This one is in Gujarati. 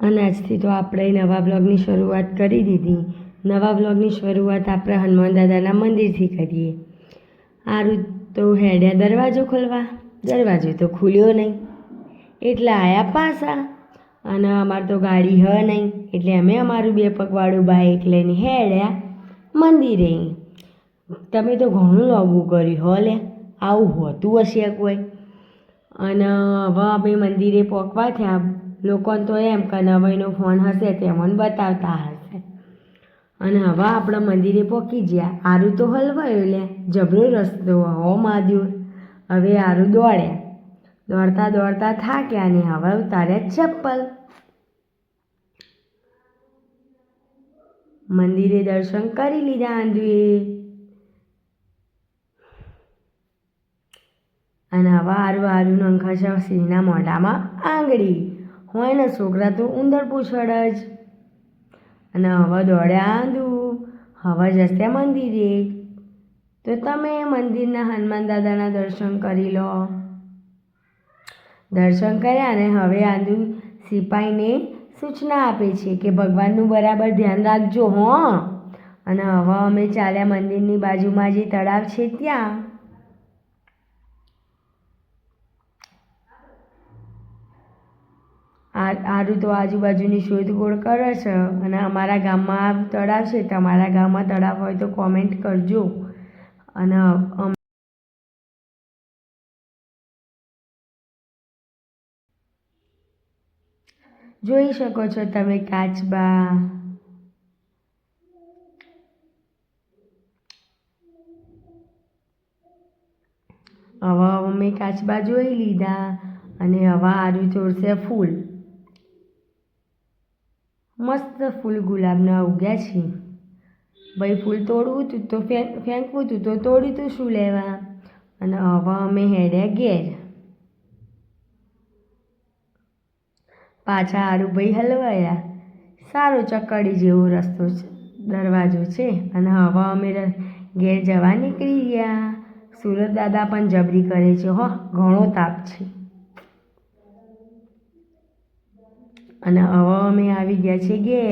અને આજથી તો આપણે નવા બ્લોગની શરૂઆત કરી દીધી. નવા બ્લોગની શરૂઆત આપણે હનુમાન દાદાના મંદિરથી કરીએ. આરું તો હેડ્યા દરવાજો ખોલવા, દરવાજો તો ખુલ્યો નહીં એટલે આયા પાછા. અને અમારે તો ગાડી હ નહીં એટલે અમે અમારું 2 પગવાળું બાઇક લઈને હેડ્યા મંદિરે. તમે તો ઘણું લાગવું કર્યું હો લે, આવું હોતું હશે કોઈ. અને હવે અમે મંદિરે પહોંચવા થયા. લોકોને તો એમ કે નવાઈનો ફોન હશે તે મને બતાવતા હશે. અને હવે આપણે મંદિરે પહોંચી ગયા. આરું તો હલવાયો લે, જબરો રસ્તો હો માદ્યો. હવે આરું દોડ્યા, દોડતા દોડતા થાક્યા ને હવે ઉતાર્યા ચપ્પલ. મંદિરે દર્શન કરી લીધા આંધુએ. અને હવે આરું નંખાશા સિંહના મોઢામાં આંગળી હોય ને, છોકરા તો ઉંદર પૂછડ જ. અને હવે દોડ્યા આંધું, હવે જશે મંદિરે. તો તમે મંદિરના હનુમાન દાદાના દર્શન કરી લો. દર્શન કર્યા ને હવે આંધુ સિપાહીને સૂચના આપે છે કે ભગવાનનું બરાબર ધ્યાન રાખજો હો. અને હવે અમે ચાલ્યા મંદિરની બાજુમાં જે તળાવ છે ત્યાં. આરું તો આજુબાજુની શોધખોળ કરે છે. અને અમારા ગામમાં તળાવ છે, તમારા ગામમાં તળાવ હોય તો કોમેન્ટ કરજો. અને જોઈ શકો છો તમે કાચબા. હવે અમે કાચબા જોઈ લીધા. અને હવે આરું તોડશે ફૂલ. મસ્ત ફૂલ ગુલાબના ઉગ્યા છે. ભાઈ ફૂલ તોડવું હતું તો ફેંકવું હતું તો તોડ્યું તું શું લેવા. અને હવે અમે હેડ્યા ઘેર. પાછા આરું ભાઈ હલવાયા. સારો ચકડી જેવો રસ્તો છે, દરવાજો છે. અને હવે અમે ઘેર જવા નીકળી ગયા. સુરત દાદા પણ જબરી કરે છે હો, ઘણો તાપ છે. અને હવે અમે આવી ગયા છીએ ઘેર.